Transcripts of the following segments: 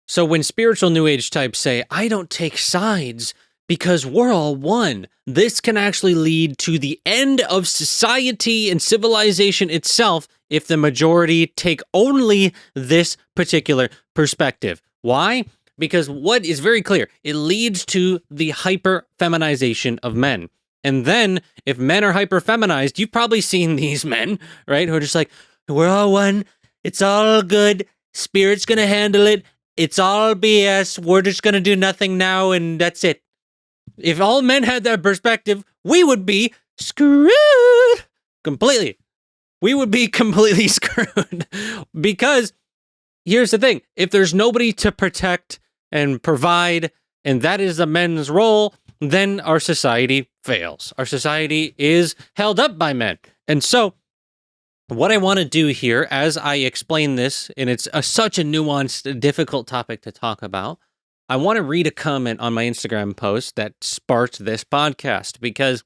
So when spiritual New Age types say, I don't take sides because we're all one, this can actually lead to the end of society and civilization itself if the majority take only this particular perspective. Why? Because what is very clear, it leads to the hyper-feminization of men. And then, if men are hyper-feminized, you've probably seen these men, right, who are just like, we're all one, it's all good, Spirit's gonna handle it, it's all BS, we're just gonna do nothing now, and that's it. If all men had that perspective, we would be screwed completely. We would be completely screwed. Because here's the thing, if there's nobody to protect and provide, and that is the men's role, then our society fails. Our society is held up by men. And so what I want to do here, as I explain this, and it's such a nuanced, difficult topic to talk about, I want to read a comment on my Instagram post that sparked this podcast, because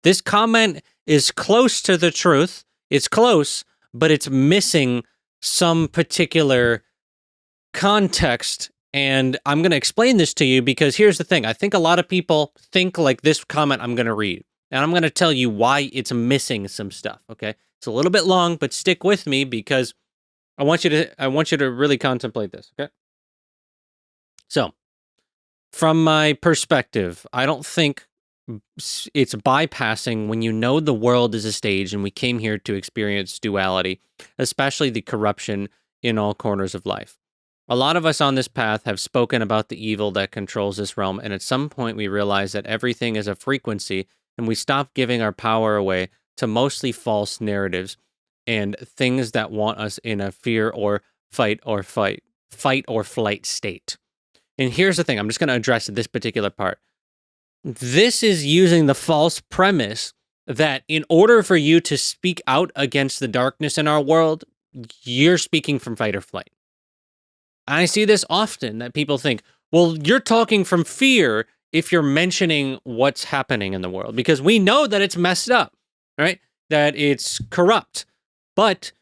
this comment is close to the truth. It's close, but it's missing some particular context. And I'm going to explain this to you because here's the thing. I think a lot of people think like this comment I'm going to read, and I'm going to tell you why it's missing some stuff. Okay. It's a little bit long, but stick with me because I want you to really contemplate this. Okay. So from my perspective, I don't think it's bypassing when you know the world is a stage and we came here to experience duality, especially the corruption in all corners of life. A lot of us on this path have spoken about the evil that controls this realm, and at some point we realize that everything is a frequency, and we stop giving our power away to mostly false narratives and things that want us in a fear or fight or flight state. And here's the thing, I'm just going to address this particular part. This is using the false premise that in order for you to speak out against the darkness in our world, you're speaking from fight or flight. I see this often, that people think, well, you're talking from fear if you're mentioning what's happening in the world, because we know that it's messed up, right? That it's corrupt. But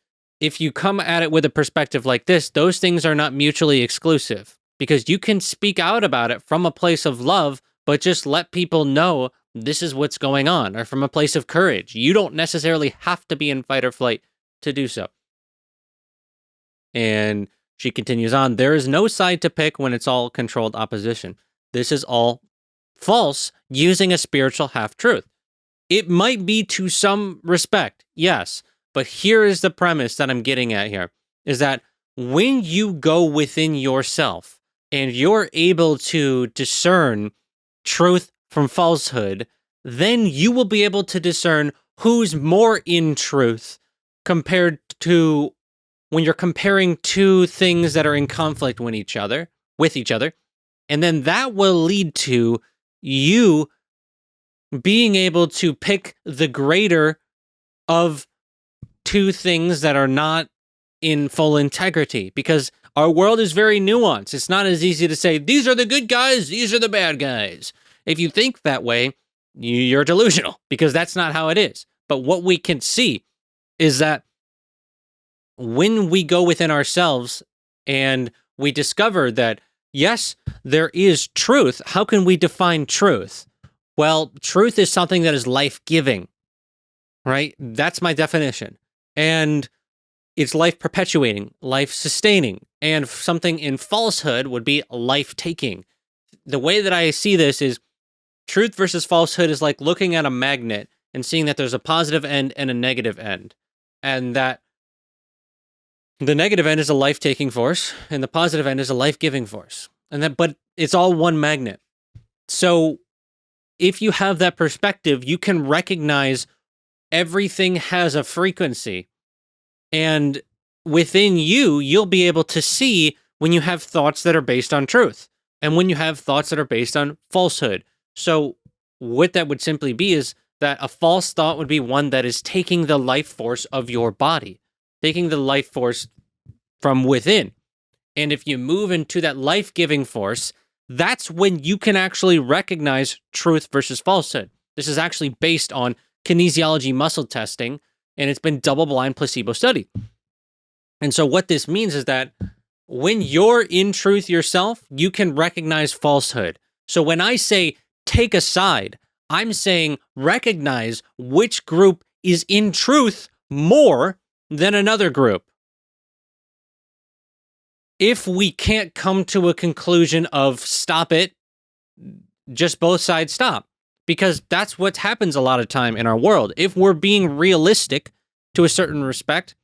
if you come at it with a perspective like this, those things are not mutually exclusive, because you can speak out about it from a place of love, but just let people know this is what's going on, or from a place of courage. You don't necessarily have to be in fight or flight to do so. And she continues on, there is no side to pick when it's all controlled opposition. This is all false, using a spiritual half-truth. It might be to some respect, yes, but here is the premise that I'm getting at here, is that when you go within yourself and you're able to discern truth from falsehood, then you will be able to discern who's more in truth compared to when you're comparing two things that are in conflict with each other, and then that will lead to you being able to pick the greater of two things that are not in full integrity, because our world is very nuanced. It's not as easy to say, these are the good guys, these are the bad guys. If you think that way, you're delusional, because that's not how it is. But what we can see is that when we go within ourselves and we discover that, yes, there is truth. How can we define truth? Well, truth is something that is life-giving, right? That's my definition. And it's life-perpetuating, life-sustaining. And something in falsehood would be life-taking. The way that I see this is truth versus falsehood is like looking at a magnet and seeing that there's a positive end and a negative end. And that the negative end is a life-taking force, and the positive end is a life-giving force. But it's all one magnet. So if you have that perspective, you can recognize everything has a frequency. And within you, you'll be able to see when you have thoughts that are based on truth, and when you have thoughts that are based on falsehood. So what that would simply be is that a false thought would be one that is taking the life force of your body, taking the life force from within. And if you move into that life-giving force, that's when you can actually recognize truth versus falsehood. This is actually based on kinesiology muscle testing, and it's been double-blind placebo studied. And so what this means is that When you're in truth yourself, you can recognize falsehood. So when I say take a side, I'm saying recognize which group is in truth more than another group. If we can't come to a conclusion of stop it, just both sides stop. Because that's what happens a lot of time in our world. If we're being realistic to a certain respect,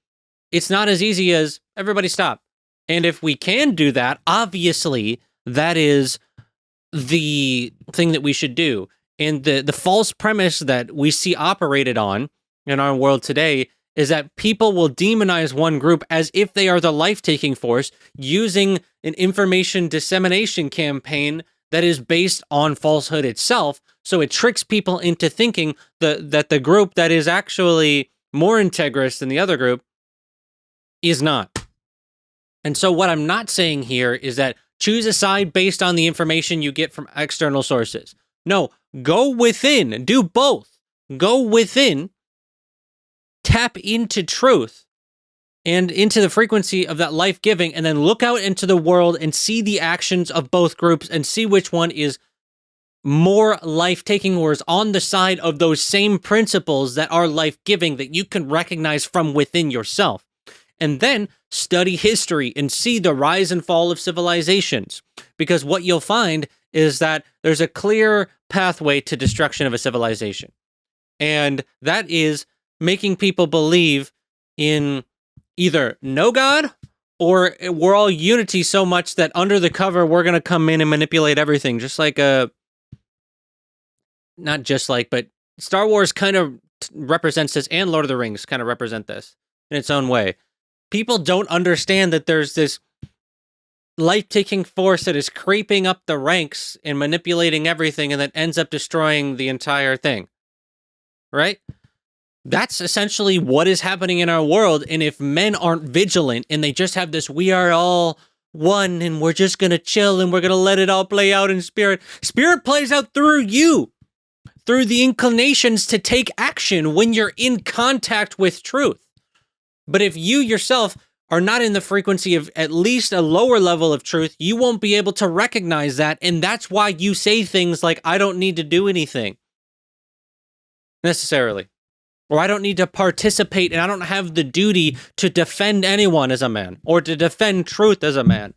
it's not as easy as everybody stop. And if we can do that, obviously that is the thing that we should do. And the false premise that we see operated on in our world today is that people will demonize one group as if they are the life-taking force using an information dissemination campaign that is based on falsehood itself. So it tricks people into thinking that the group that is actually more integrous than the other group is not. And so what I'm not saying here is that choose a side based on the information you get from external sources. No, go within, do both. Go within, tap into truth and into the frequency of that life-giving, and then look out into the world and see the actions of both groups and see which one is more life-taking or is on the side of those same principles that are life-giving that you can recognize from within yourself. And then study history and see the rise and fall of civilizations. Because what you'll find is that there's a clear pathway to destruction of a civilization. And that is making people believe in either no God or we're all unity so much that under the cover we're going to come in and manipulate everything. Just like not just like, but Star Wars kind of represents this, and Lord of the Rings kind of represent this in its own way. People don't understand that there's this life-taking force that is creeping up the ranks and manipulating everything and that ends up destroying the entire thing. Right? That's essentially what is happening in our world. And if men aren't vigilant and they just have this, we are all one and we're just going to chill and we're going to let it all play out in spirit. Spirit plays out through you, through the inclinations to take action when you're in contact with truth. But if you yourself are not in the frequency of at least a lower level of truth, you won't be able to recognize that. And that's why you say things like, I don't need to do anything necessarily. Or I don't need to participate and I don't have the duty to defend anyone as a man or to defend truth as a man.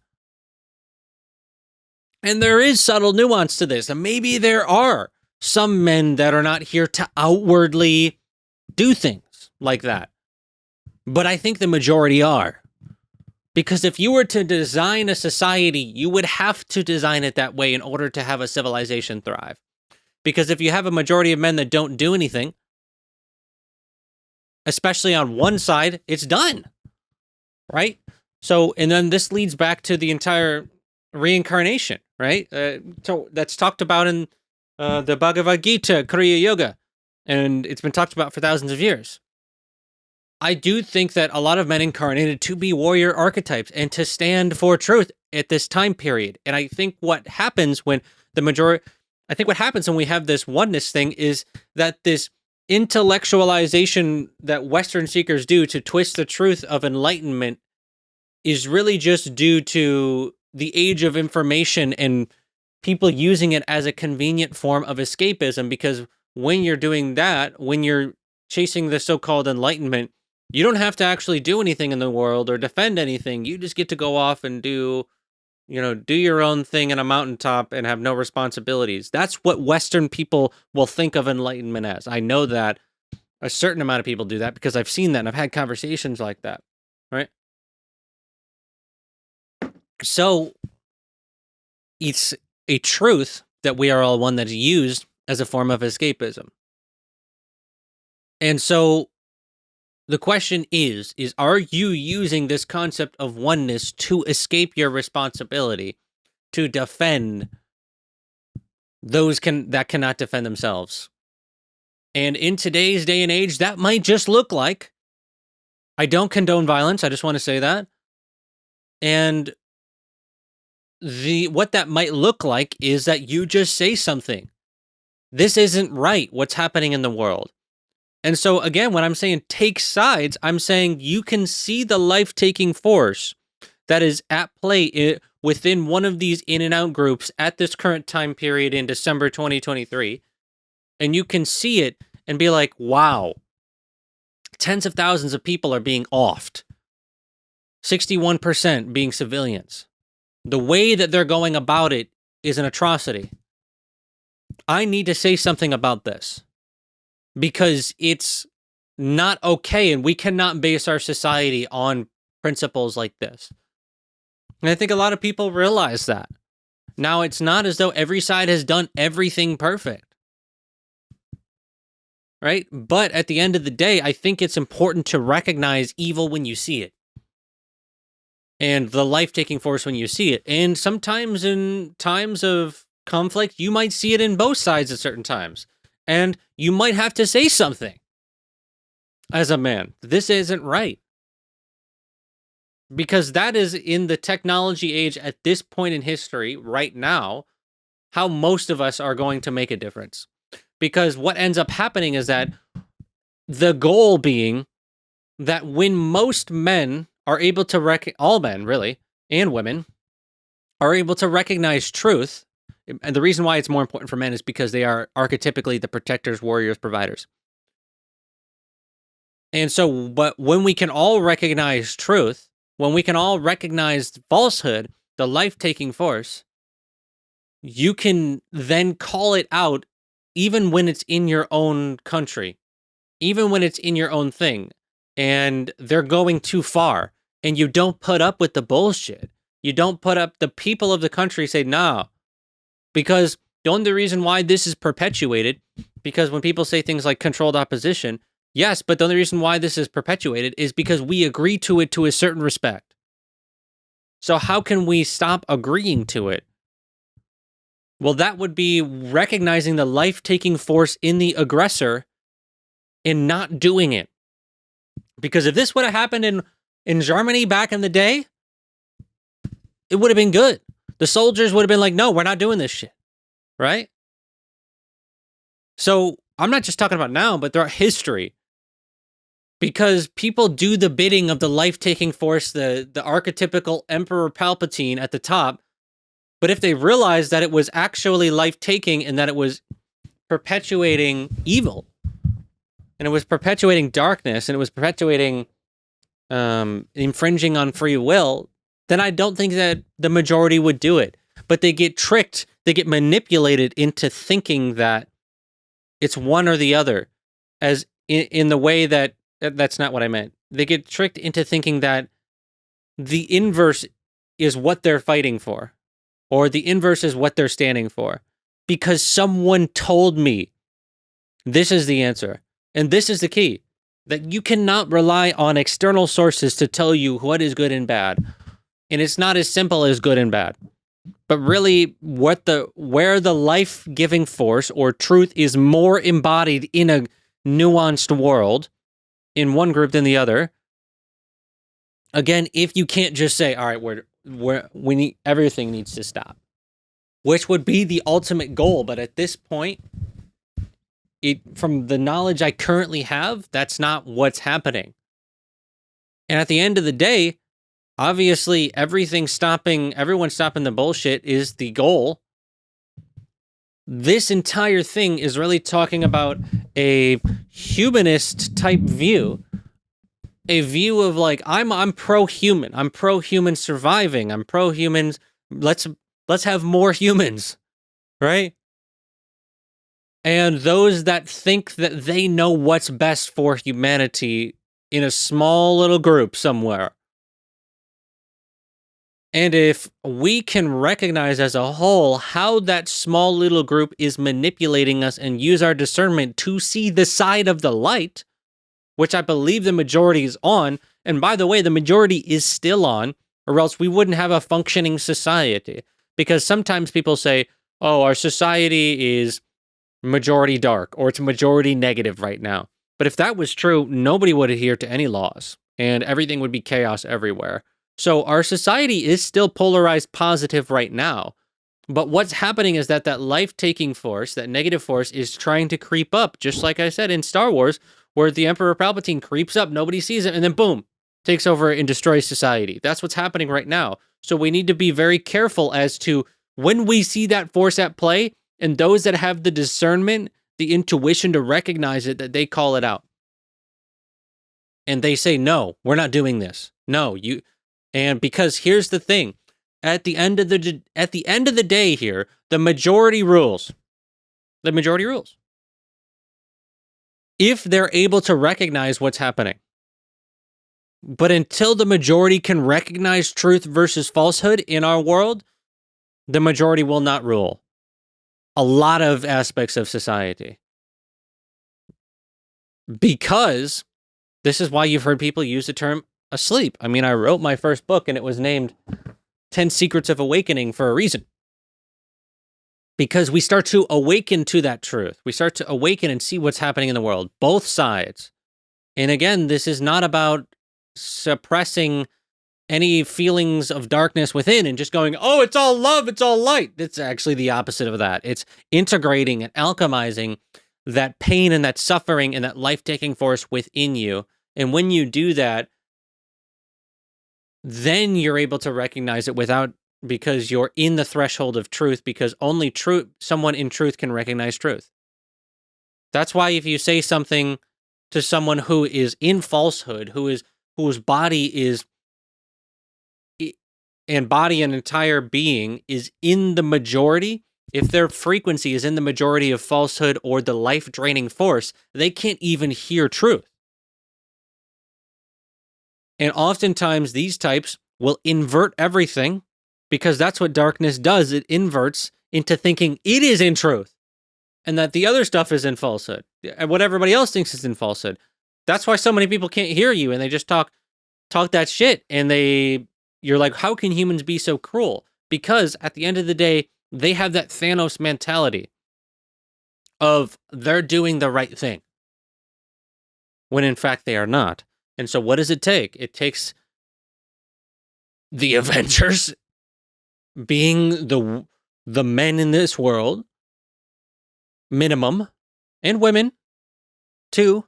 And there is subtle nuance to this. And maybe there are some men that are not here to outwardly do things like that. But I think the majority are. Because if you were to design a society, you would have to design it that way in order to have a civilization thrive. Because if you have a majority of men that don't do anything, especially on one side, it's done. Right? So, and then this leads back to the entire reincarnation, right? So that's talked about in the Bhagavad Gita, Kriya Yoga. And it's been talked about for thousands of years. I do think that a lot of men incarnated to be warrior archetypes and to stand for truth at this time period. And I think what happens when what happens when we have this oneness thing is that this intellectualization that Western seekers do to twist the truth of enlightenment is really just due to the age of information and people using it as a convenient form of escapism. Because when you're doing that, when you're chasing the so-called enlightenment, you don't have to actually do anything in the world or defend anything. You just get to go off and do your own thing in a mountaintop and have no responsibilities. That's what Western people will think of enlightenment as. I know that a certain amount of people do that because I've seen that and I've had conversations like that, right? So it's a truth that we are all one that is used as a form of escapism. And so the question is, are you using this concept of oneness to escape your responsibility to defend those that cannot defend themselves? And in today's day and age, that might just look like, I don't condone violence, I just want to say that. And what that might look like is that you just say something. This isn't right, what's happening in the world. And so, again, when I'm saying take sides, I'm saying you can see the life-taking force that is at play within one of these in and out groups at this current time period in December 2023. And you can see it and be like, wow, tens of thousands of people are being offed. 61% being civilians. The way that they're going about it is an atrocity. I need to say something about this because it's not okay, and we cannot base our society on principles like this. And I think a lot of people realize that. Now, it's not as though every side has done everything perfect, right? But at the end of the day, I think it's important to recognize evil when you see it, and the life-taking force when you see it. And sometimes in times of conflict, you might see it in both sides at certain times, and you might have to say something as a man. This isn't right. Because that is, in the technology age at this point in history, right now, how most of us are going to make a difference. Because what ends up happening is that the goal being that when most men are able to all men, really, and women, are able to recognize truth, and the reason why it's more important for men is because they are archetypically the protectors, warriors, providers. And so, but when we can all recognize truth, when we can all recognize falsehood, the life-taking force, you can then call it out even when it's in your own country, even when it's in your own thing, and they're going too far, and you don't put up with the bullshit. You don't put up, the people of the country say, no, because the only reason why this is perpetuated, because when people say things like controlled opposition, yes, but the only reason why this is perpetuated is because we agree to it to a certain respect. So how can we stop agreeing to it? Well, that would be recognizing the life-taking force in the aggressor and not doing it. Because if this would have happened in Germany back in the day, it would have been good. The soldiers would have been like, no, we're not doing this shit. Right? So I'm not just talking about now, but throughout history. Because people do the bidding of the life-taking force, the archetypical Emperor Palpatine at the top. But if they realized that it was actually life-taking and that it was perpetuating evil, and it was perpetuating darkness, and it was perpetuating infringing on free will, then I don't think that the majority would do it. But they get tricked, they get manipulated into thinking that it's one or the other, as in the way that that's not what I meant. They get tricked into thinking that the inverse is what they're fighting for, or the inverse is what they're standing for, because someone told me this is the answer. And this is the key, that you cannot rely on external sources to tell you what is good and bad. And it's not as simple as good and bad, but really where the life-giving force or truth is more embodied in a nuanced world in one group than the other. Again, if you can't just say, all right, everything needs to stop, which would be the ultimate goal. But at this point, from the knowledge I currently have, that's not what's happening. And at the end of the day, obviously, everyone stopping the bullshit is the goal. This entire thing is really talking about a humanist type view. A view of like, I'm pro-human. I'm pro-human surviving. I'm pro-humans. Let's have more humans, right? And those that think that they know what's best for humanity in a small little group somewhere. And if we can recognize as a whole how that small little group is manipulating us and use our discernment to see the side of the light, which I believe the majority is on, and by the way, the majority is still on, or else we wouldn't have a functioning society. Because sometimes people say, oh, our society is majority dark, or it's majority negative right now. But if that was true, nobody would adhere to any laws, and everything would be chaos everywhere. So our society is still polarized positive right now. But what's happening is that life-taking force, that negative force, is trying to creep up, just like I said in Star Wars, where the Emperor Palpatine creeps up, nobody sees it, and then boom, takes over and destroys society. That's what's happening right now. So we need to be very careful as to when we see that force at play, and those that have the discernment, the intuition to recognize it, that they call it out. And they say, no, we're not doing this. No, you, and because here's the thing, at the end of the day here, the majority rules. The majority rules. If they're able to recognize what's happening. But until the majority can recognize truth versus falsehood in our world, the majority will not rule a lot of aspects of society. Because this is why you've heard people use the term asleep. I mean, I wrote my first book and it was named 10 Secrets of Awakening for a reason. Because we start to awaken to that truth. We start to awaken and see what's happening in the world, both sides. And again, this is not about suppressing any feelings of darkness within and just going, oh, it's all love, it's all light. It's actually the opposite of that. It's integrating and alchemizing that pain and that suffering and that life-taking force within you. And when you do that, then you're able to recognize it because you're in the threshold of truth, because only someone in truth can recognize truth. That's why if you say something to someone who is in falsehood, whose body is, and body and entire being is in the majority, if their frequency is in the majority of falsehood or the life-draining force, they can't even hear truth. And oftentimes these types will invert everything, because that's what darkness does. It inverts into thinking it is in truth and that the other stuff is in falsehood and what everybody else thinks is in falsehood. That's why so many people can't hear you and they just talk that shit. And you're like, how can humans be so cruel? Because at the end of the day, they have that Thanos mentality of they're doing the right thing when in fact they are not. And so what does it take? It takes the Avengers being the men in this world, minimum, and women, too.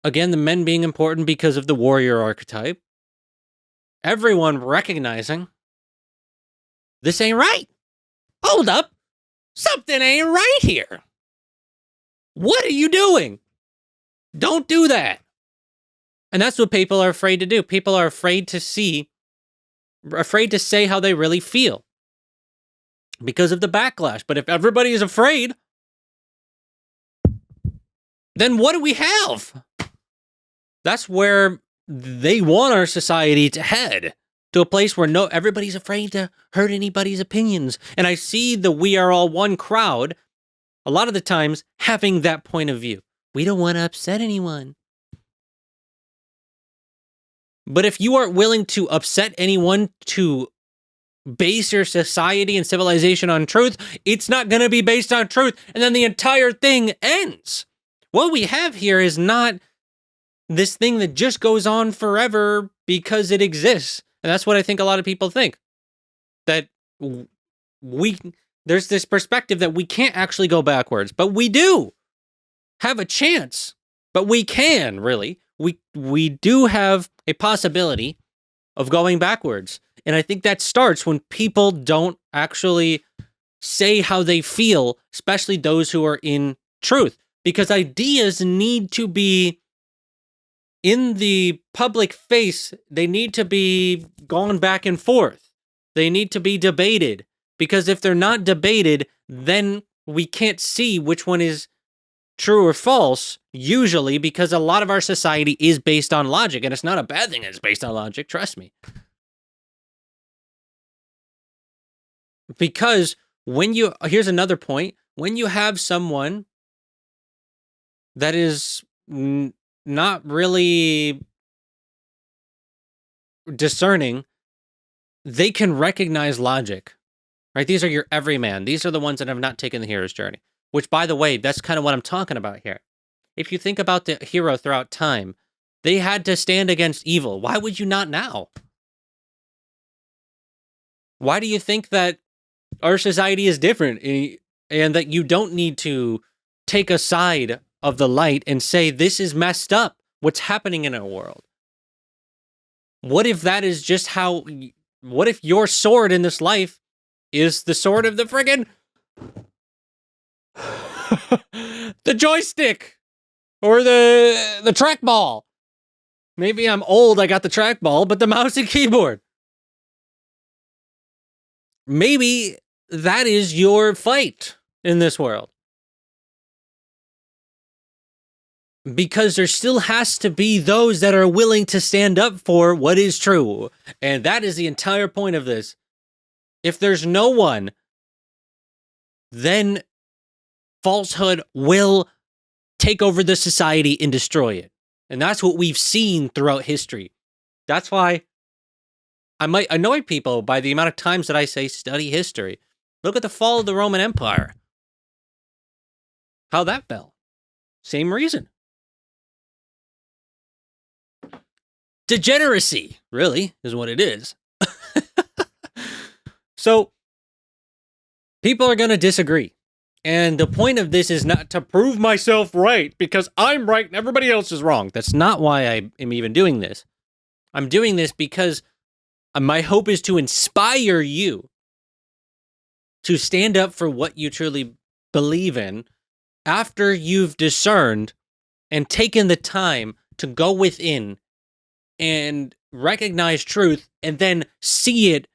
Again, the men being important because of the warrior archetype. Everyone recognizing this ain't right. Hold up. Something ain't right here. What are you doing? Don't do that. And that's what people are afraid to do. People are afraid to say how they really feel because of the backlash. But if everybody is afraid, then what do we have? That's where they want our society to head, to a place where everybody's afraid to hurt anybody's opinions. And I see the We Are All One crowd a lot of the times having that point of view. We don't want to upset anyone. But if you aren't willing to upset anyone to base your society and civilization on truth, it's not going to be based on truth. And then the entire thing ends. What we have here is not this thing that just goes on forever because it exists. And that's what I think a lot of people think. That there's this perspective that we can't actually go backwards, but we do have a chance. But we can, really. We do have a possibility of going backwards. And I think that starts when people don't actually say how they feel, especially those who are in truth. Because ideas need to be in the public face. They need to be gone back and forth. They need to be debated. Because if they're not debated, then we can't see which one is true or false, usually, because a lot of our society is based on logic, and it's not a bad thing that it's based on logic, trust me. Because here's another point, when you have someone that is not really discerning, they can recognize logic, right? These are your everyman. These are the ones that have not taken the hero's journey. Which, by the way, that's kind of what I'm talking about here. If you think about the hero throughout time, they had to stand against evil. Why would you not now? Why do you think that our society is different and that you don't need to take a side of the light and say, this is messed up? what's happening in our world? What if that is just how... What if your sword in this life is the sword of the friggin' the joystick or the trackball? Maybe I'm old, I got the trackball, but the mouse and keyboard. Maybe that is your fight in this world. Because there still has to be those that are willing to stand up for what is true. And that is the entire point of this. If there's no one, then falsehood will take over the society and destroy it. And that's what we've seen throughout history. That's why I might annoy people by the amount of times that I say study history. Look at the fall of the Roman Empire. How that fell. Same reason. Degeneracy, really, is what it is. So, people are going to disagree. And the point of this is not to prove myself right, because I'm right and everybody else is wrong. That's not why I am even doing this. I'm doing this because my hope is to inspire you to stand up for what you truly believe in after you've discerned and taken the time to go within and recognize truth and then see it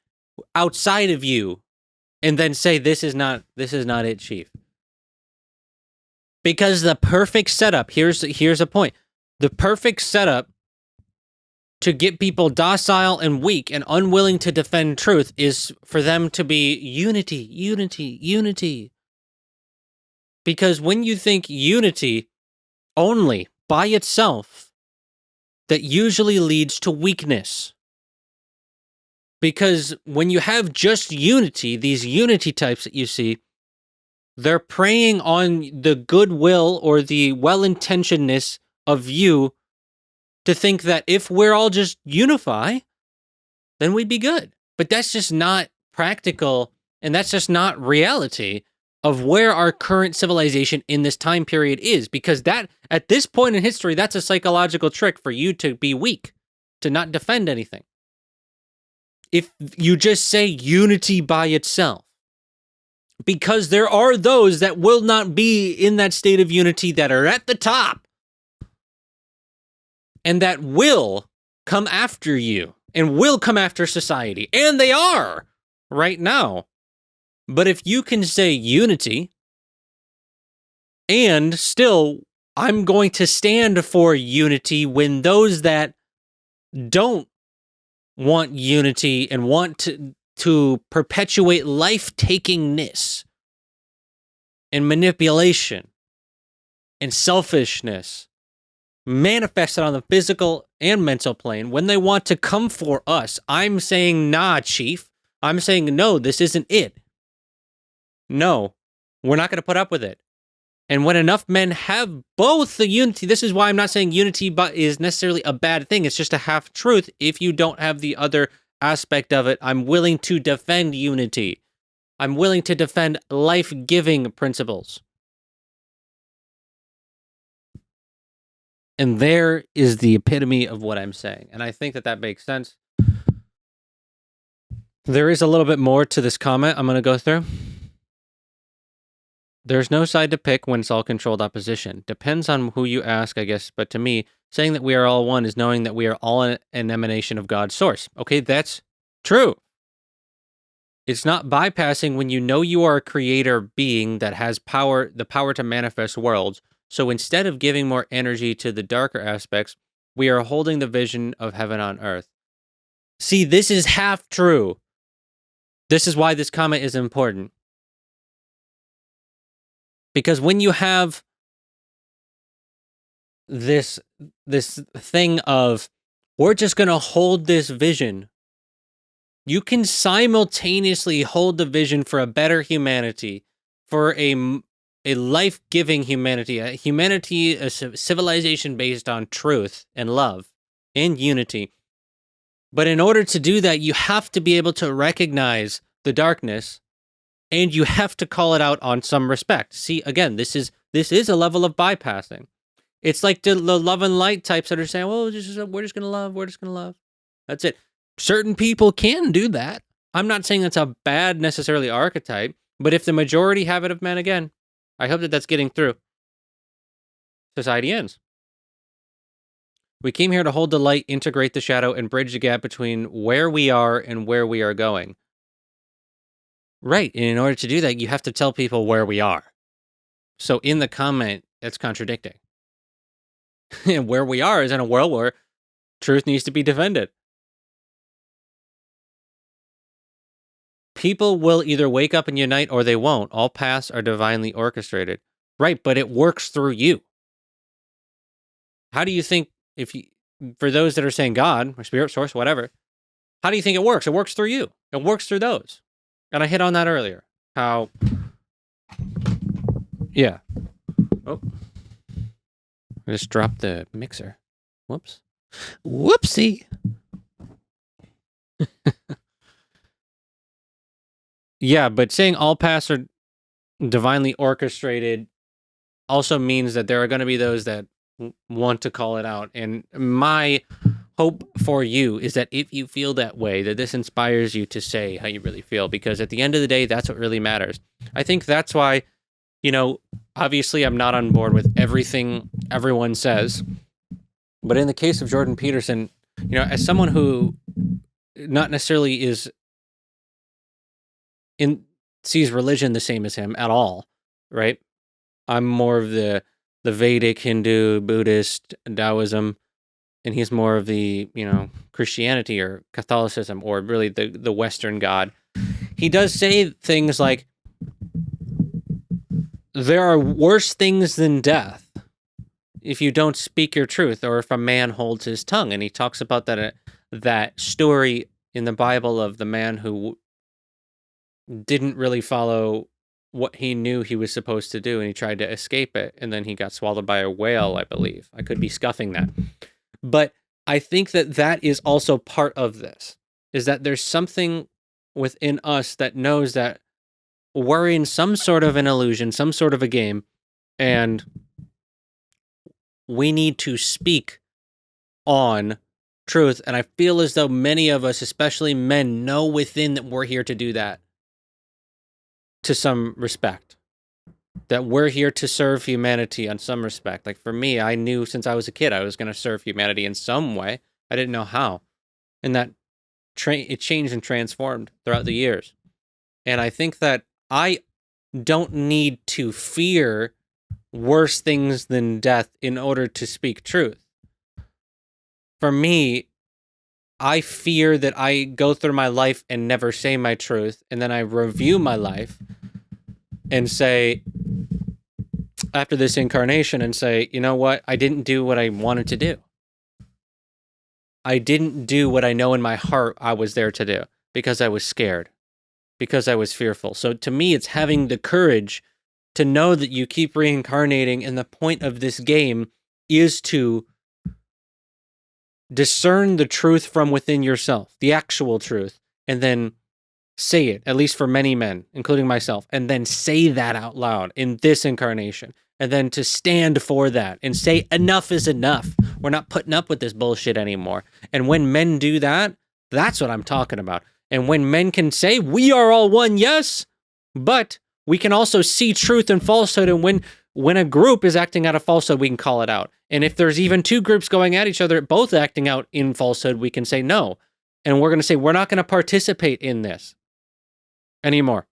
outside of you and then say, this is not it, Chief. Because the perfect setup, here's a point. The perfect setup to get people docile and weak and unwilling to defend truth is for them to be unity, unity, unity. Because when you think unity only by itself, that usually leads to weakness. Because when you have just unity, these unity types that you see, they're preying on the goodwill or the well-intentionedness of you to think that if we're all just unify, then we'd be good. But that's just not practical, and that's just not reality of where our current civilization in this time period is. Because that, at this point in history, that's a psychological trick for you to be weak, to not defend anything. If you just say unity by itself. Because there are those that will not be in that state of unity that are at the top. And that will come after you. And will come after society. And they are right now. But if you can say unity, and still, I'm going to stand for unity when those that don't want unity and want to perpetuate life-takingness and manipulation and selfishness manifested on the physical and mental plane, when they want to come for us, I'm saying, nah, Chief. I'm saying, no, this isn't it. No, we're not going to put up with it. And when enough men have both the unity, this is why I'm not saying unity but is necessarily a bad thing. It's just a half truth. If you don't have the other aspect of it, I'm willing to defend unity. I'm willing to defend life-giving principles. And there is the epitome of what I'm saying. And I think that that makes sense. There is a little bit more to this comment I'm going to go through. There's no side to pick when it's all controlled opposition. Depends on who you ask, I guess. But to me, saying that we are all one is knowing that we are all an emanation of God's source. Okay, that's true. It's not bypassing when you know you are a creator being that has power, the power to manifest worlds. So instead of giving more energy to the darker aspects, we are holding the vision of heaven on earth. See, this is half true. This is why this comment is important. Because when you have this thing of, we're just going to hold this vision, you can simultaneously hold the vision for a better humanity, for a life-giving humanity, a civilization based on truth and love and unity. But in order to do that, you have to be able to recognize the darkness, and you have to call it out on some respect. See, again, this is a level of bypassing. It's like the love and light types that are saying, well, we're just going to love. We're just going to love. That's it. Certain people can do that. I'm not saying that's a bad necessarily archetype, but if the majority have it of men, again, I hope that that's getting through. Society ends. We came here to hold the light, integrate the shadow, and bridge the gap between where we are and where we are going. Right. And in order to do that, you have to tell people where we are. So in the comment, that's contradicting. And where we are is in a world where truth needs to be defended. People will either wake up and unite or they won't. All paths are divinely orchestrated. Right, but it works through you. How do you think, for those that are saying God or spirit source, whatever, how do you think it works? It works through you. It works through those. And I hit on that earlier. How, yeah. Oh. I just dropped the mixer. Whoops. Whoopsie. Yeah, but saying all paths are divinely orchestrated also means that there are going to be those that want to call it out. And my hope for you is that if you feel that way, that this inspires you to say how you really feel, because at the end of the day, that's what really matters. I think that's why, obviously I'm not on board with everything everyone says, but in the case of Jordan Peterson, as someone who not necessarily sees religion the same as him at all, right? I'm more of the Vedic, Hindu, Buddhist, Taoism, and he's more of the, Christianity or Catholicism, or really the Western God. He does say things like, there are worse things than death if you don't speak your truth, or if a man holds his tongue. And he talks about that story in the Bible of the man who didn't really follow what he knew he was supposed to do, and he tried to escape it, and then he got swallowed by a whale, I believe. I could be scuffing that. But I think that is also part of this, is that there's something within us that knows that we're in some sort of an illusion, some sort of a game, and we need to speak on truth. And I feel as though many of us, especially men, know within that we're here to do that. To some respect, that we're here to serve humanity on some respect. Like for me, I knew since I was a kid I was going to serve humanity in some way. I didn't know how, and that it changed and transformed throughout the years. And I think that I don't need to fear worse things than death in order to speak truth. For me, I fear that I go through my life and never say my truth, and then I review my life and say, after this incarnation, and say, you know what? I didn't do what I wanted to do. I didn't do what I know in my heart I was there to do, because I was scared, because I was fearful. So to me, it's having the courage to know that you keep reincarnating, and the point of this game is to discern the truth from within yourself, the actual truth, and then say it, at least for many men, including myself, and then say that out loud in this incarnation, and then to stand for that and say enough is enough. We're not putting up with this bullshit anymore. And when men do that, that's what I'm talking about. And when men can say, we are all one, yes, but we can also see truth and falsehood, and when a group is acting out of falsehood, we can call it out. And if there's even two groups going at each other, both acting out in falsehood, we can say no. And we're going to say, we're not going to participate in this anymore.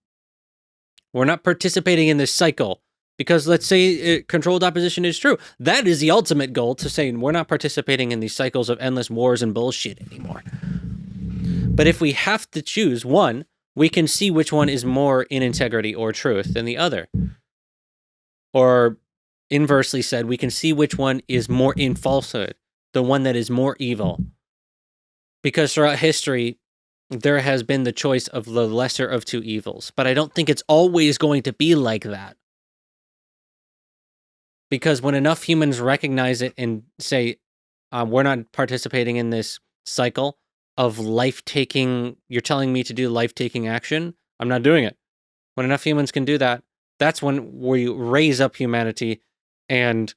We're not participating in this cycle, because let's say controlled opposition is true. That is the ultimate goal, to say we're not participating in these cycles of endless wars and bullshit anymore. But if we have to choose one, we can see which one is more in integrity or truth than the other. Or inversely said, we can see which one is more in falsehood, the one that is more evil. Because throughout history, there has been the choice of the lesser of two evils. But I don't think it's always going to be like that. Because when enough humans recognize it and say, we're not participating in this cycle of life-taking, you're telling me to do life-taking action, I'm not doing it. When enough humans can do that, that's when we raise up humanity and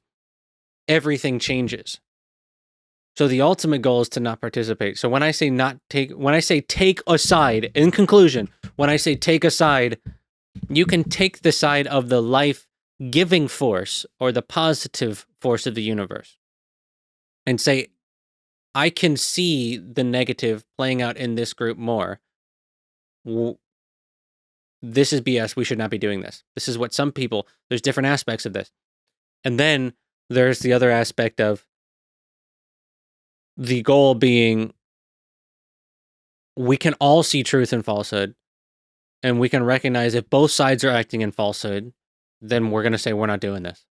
everything changes. So the ultimate goal is to not participate. So when I say take a side, in conclusion, when I say take a side, you can take the side of the life-giving force or the positive force of the universe and say, I can see the negative playing out in this group more. This is BS. We should not be doing this. This is what some people, there's different aspects of this. And then there's the other aspect of the goal being we can all see truth and falsehood, and we can recognize if both sides are acting in falsehood, then we're going to say we're not doing this.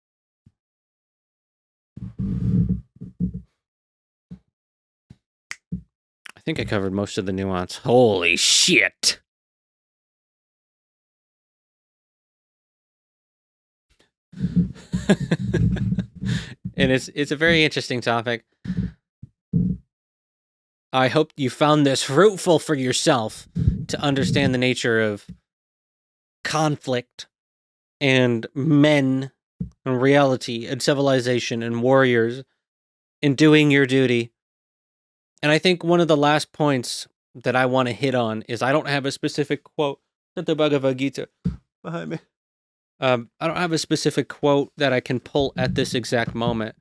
I think I covered most of the nuance. Holy shit. And it's a very interesting topic. I hope you found this fruitful for yourself to understand the nature of conflict and men and reality and civilization and warriors and doing your duty. And I think one of the last points that I want to hit on is I don't have a specific quote that the Bhagavad Gita behind me. I don't have a specific quote that I can pull at this exact moment,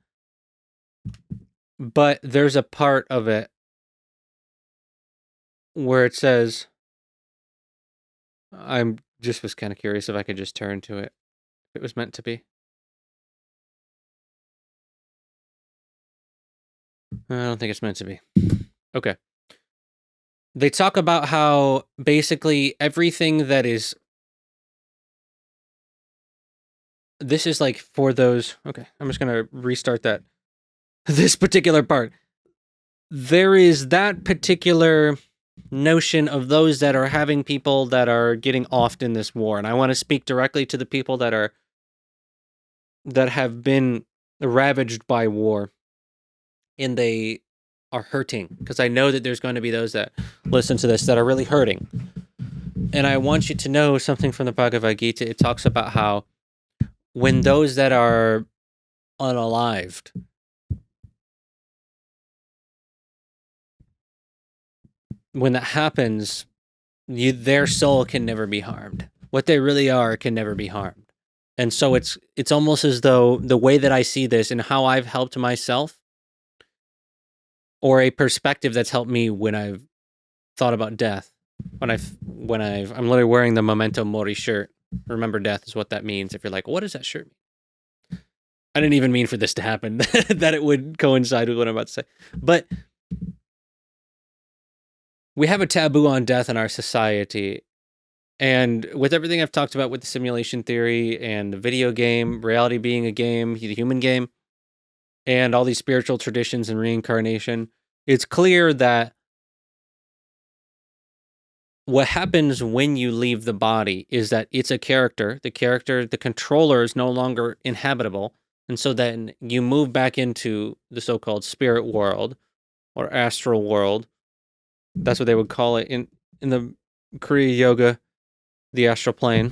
but there's a part of it where it says, I'm just was kind of curious if I could just turn to it, if it was meant to be. I don't think it's meant to be. Okay. They talk about how basically everything that is... This is like for those... Okay, I'm just going to restart that. This particular part. There is that particular notion of those that are having people that are getting offed in this war. And I want to speak directly to the people that have been ravaged by war. And they are hurting. Because I know that there's going to be those that listen to this that are really hurting. And I want you to know something from the Bhagavad Gita. It talks about how when those that are unalived, when that happens, their soul can never be harmed. What they really are can never be harmed. And so it's almost as though the way that I see this and how I've helped myself, or a perspective that's helped me when I've thought about death, I'm literally wearing the Memento Mori shirt. Remember death is what that means. If you're like, what does that shirt mean? I didn't even mean for this to happen, that it would coincide with what I'm about to say. But we have a taboo on death in our society. And with everything I've talked about with the simulation theory and the video game, reality being a game, the human game, and all these spiritual traditions and reincarnation, it's clear that what happens when you leave the body is that it's a character. The controller is no longer inhabitable. And so then you move back into the so-called spirit world or astral world. That's what they would call it in the Kriya Yoga, the astral plane.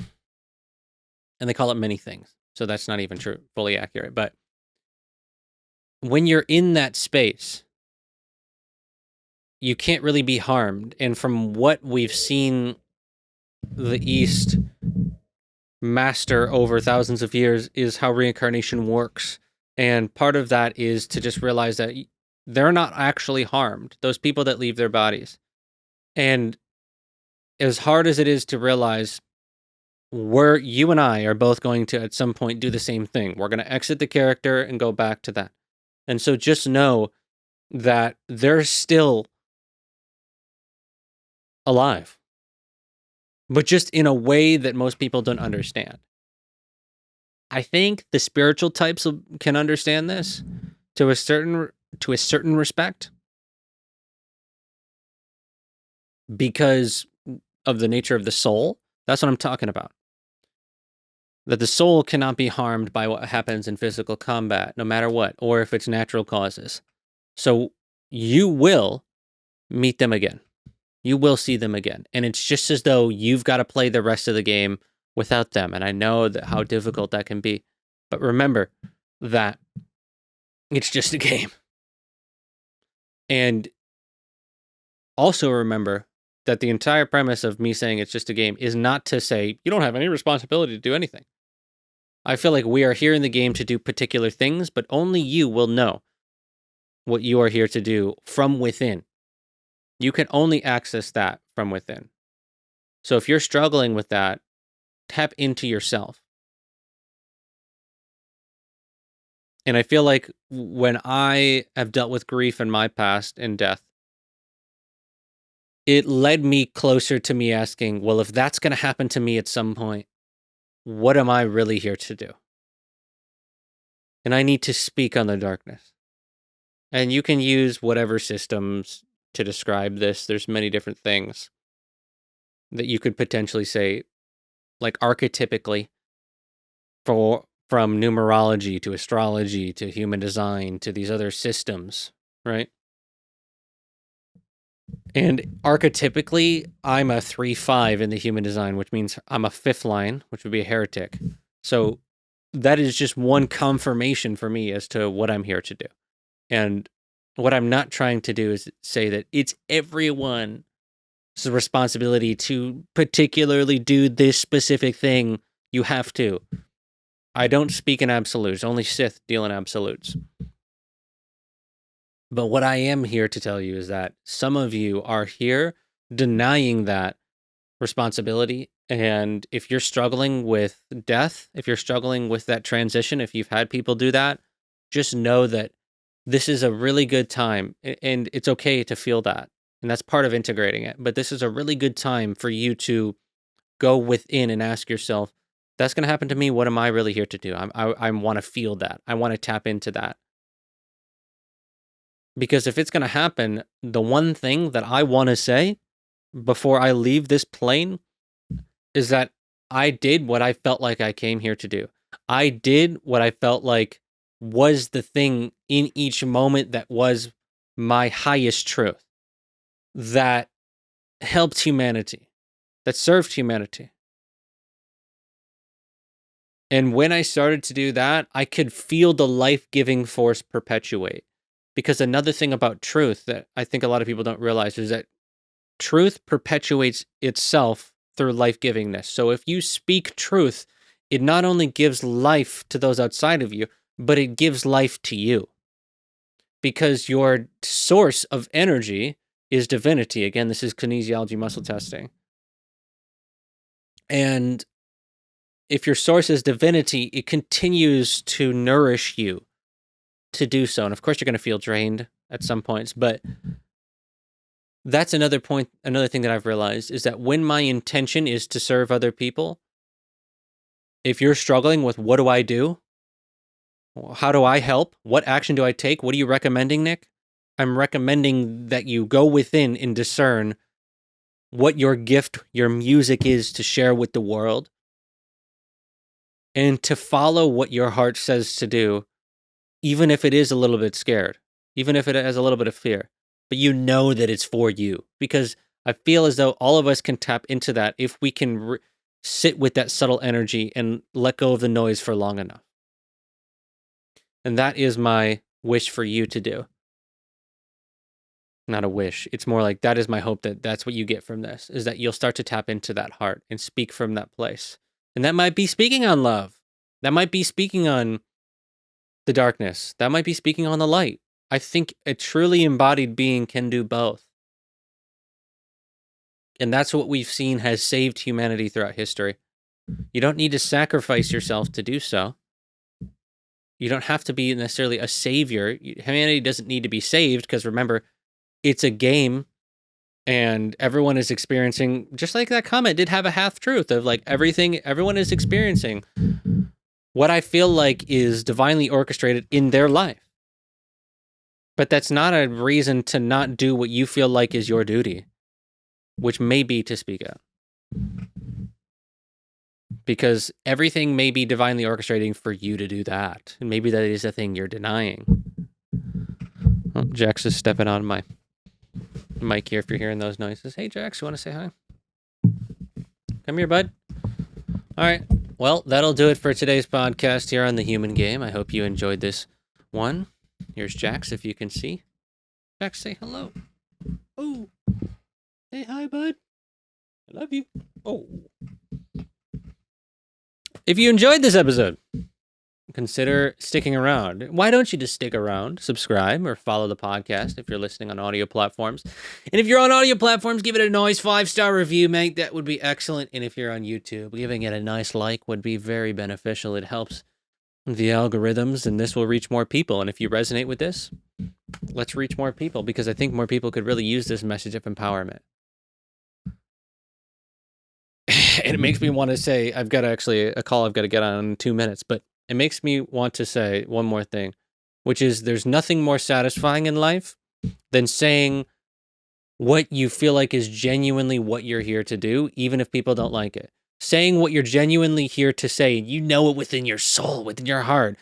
And they call it many things. So that's not even true, fully accurate. But when you're in that space, you can't really be harmed. And from what we've seen the East master over thousands of years is how reincarnation works. And part of that is to just realize that they're not actually harmed, those people that leave their bodies. And as hard as it is to realize, you and I are both going to at some point do the same thing. We're going to exit the character and go back to that. And so just know that they're still alive, but just in a way that most people don't understand. I think the spiritual types can understand this to a certain respect, because of the nature of the soul. That's what I'm talking about. That the soul cannot be harmed by what happens in physical combat, no matter what, or if it's natural causes. So you will meet them again. You will see them again. And it's just as though you've got to play the rest of the game without them. And I know that how difficult that can be. But remember that It's just a game. And also remember that the entire premise of me saying it's just a game is not to say you don't have any responsibility to do anything. I feel like we are here in the game to do particular things, but only you will know what you are here to do from within. You can only access that from within. So if you're struggling with that, tap into yourself. And I feel like when I have dealt with grief in my past and death, it led me closer to me asking, well, if that's going to happen to me at some point, what am I really here to do? And I need to speak on the darkness. And you can use whatever systems to describe this. There's many different things that you could potentially say, like archetypically, from numerology to astrology to human design to these other systems, right? And archetypically, I'm a 3-5 in the human design, which means I'm a 5th line, which would be a heretic. So that is just one confirmation for me as to what I'm here to do. And what I'm not trying to do is say that it's everyone's responsibility to particularly do this specific thing. You have to. I don't speak in absolutes. Only Sith deal in absolutes. But what I am here to tell you is that some of you are here denying that responsibility. And if you're struggling with death, if you're struggling with that transition, if you've had people do that, just know that this is a really good time. And it's okay to feel that. And that's part of integrating it. But this is a really good time for you to go within and ask yourself, that's going to happen to me. What am I really here to do? I want to feel that. I want to tap into that. Because if it's going to happen, the one thing that I want to say before I leave this plane is that I did what I felt like I came here to do. I did what I felt like was the thing in each moment that was my highest truth, that helped humanity, that served humanity. And when I started to do that, I could feel the life-giving force perpetuate. Because another thing about truth that I think a lot of people don't realize is that truth perpetuates itself through life-givingness. So if you speak truth, it not only gives life to those outside of you, but it gives life to you. Because your source of energy is divinity. Again, this is kinesiology muscle testing. And if your source is divinity, it continues to nourish you to do so. And of course, you're going to feel drained at some points, but that's another point. Another thing that I've realized is that when my intention is to serve other people, if you're struggling with what do I do? How do I help? What action do I take? What are you recommending, Nick? I'm recommending that you go within and discern what your gift, your music is to share with the world, and to follow what your heart says to do, even if it is a little bit scared, even if it has a little bit of fear, but you know that it's for you. Because I feel as though all of us can tap into that if we can sit with that subtle energy and let go of the noise for long enough. And that is my wish for you to do. Not a wish. It's more like that is my hope that that's what you get from this, is that you'll start to tap into that heart and speak from that place. And that might be speaking on love. That might be speaking on the darkness. That might be speaking on the light. I think a truly embodied being can do both. And that's what we've seen has saved humanity throughout history. You don't need to sacrifice yourself to do so. You don't have to be necessarily a savior. Humanity doesn't need to be saved because remember, it's a game and everyone is experiencing, just like that comment did have a half truth of like everyone is experiencing what I feel like is divinely orchestrated in their life. But that's not a reason to not do what you feel like is your duty, which may be to speak out. Because everything may be divinely orchestrating for you to do that. And maybe that is a thing you're denying. Oh, Jax is stepping on my mic here if you're hearing those noises. Hey, Jax, you want to say hi? Come here, bud. All right. Well, that'll do it for today's podcast here on The Human Game. I hope you enjoyed this one. Here's Jax, if you can see. Jax, say hello. Oh, say hi, bud. I love you. Oh. If you enjoyed this episode, consider sticking around. Why don't you just stick around, subscribe, or follow the podcast if you're listening on audio platforms. And if you're on audio platforms, give it a nice 5-star review, mate. That would be excellent. And if you're on YouTube, giving it a nice like would be very beneficial. It helps the algorithms, and this will reach more people. And if you resonate with this, let's reach more people, because I think more people could really use this message of empowerment. And it makes me want to say, I've got actually a call I've got to get on in 2 minutes, but it makes me want to say one more thing, which is there's nothing more satisfying in life than saying what you feel like is genuinely what you're here to do, even if people don't like it. Saying what you're genuinely here to say, and you know it within your soul, within your heart,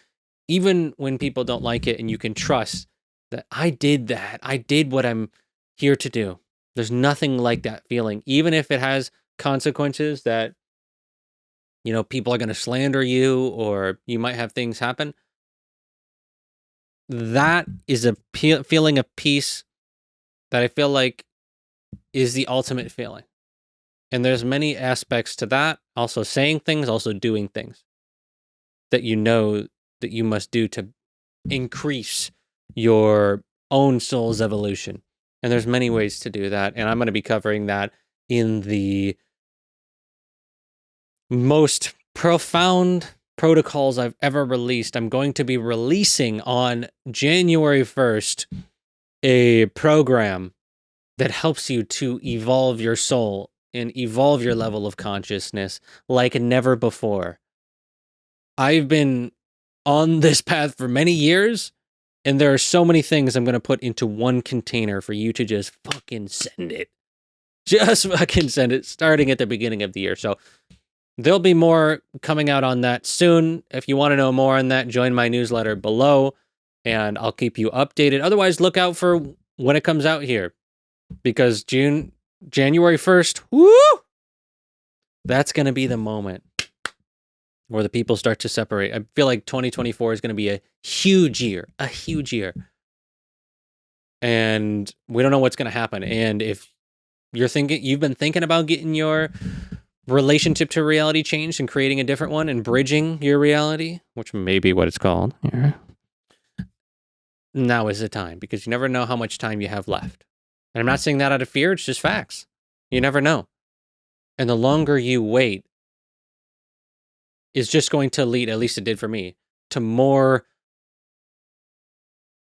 even when people don't like it, and you can trust that I did that. I did what I'm here to do. There's nothing like that feeling, even if it has consequences that, you know, people are going to slander you, or you might have things happen. That is a feeling of peace that I feel like is the ultimate feeling. And there's many aspects to that. Also saying things, also doing things that you know that you must do to increase your own soul's evolution. And there's many ways to do that. And I'm going to be covering that in the most profound protocols I've ever released. I'm going to be releasing on January 1st a program that helps you to evolve your soul and evolve your level of consciousness like never before. I've been on this path for many years, and there are so many things I'm going to put into one container for you to just fucking send it. Just fucking send it, starting at the beginning of the year. So there'll be more coming out on that soon. If you want to know more on that, join my newsletter below, and I'll keep you updated. Otherwise, look out for when it comes out here, because January 1st, woo! That's going to be the moment where the people start to separate. I feel like 2024 is going to be a huge year. And we don't know what's going to happen. And if you've been thinking about getting your relationship to reality changed and creating a different one and bridging your reality, which may be what it's called, now is the time, because you never know how much time you have left. And I'm not saying that out of fear, it's just facts. You never know. And the longer you wait is just going to lead, at least it did for me, to more.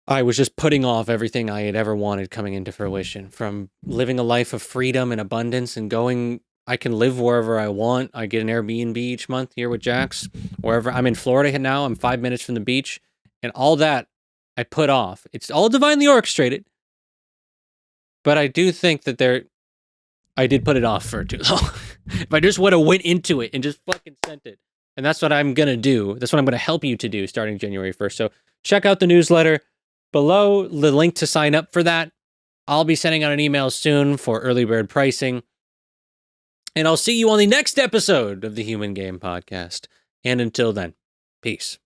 I was just putting off everything I had ever wanted coming into fruition, from living a life of freedom and abundance and going. I can live wherever I want. I get an Airbnb each month here with Jax. Wherever I'm in Florida now, I'm 5 minutes from the beach, and all that I put off. It's all divinely orchestrated, but I do think that I did put it off for too long. If I just would have went into it and just fucking sent it, and that's what I'm gonna do. That's what I'm gonna help you to do starting January 1st. So check out the newsletter below. The link to sign up for that. I'll be sending out an email soon for early bird pricing. And I'll see you on the next episode of the Human Game Podcast. And until then, peace.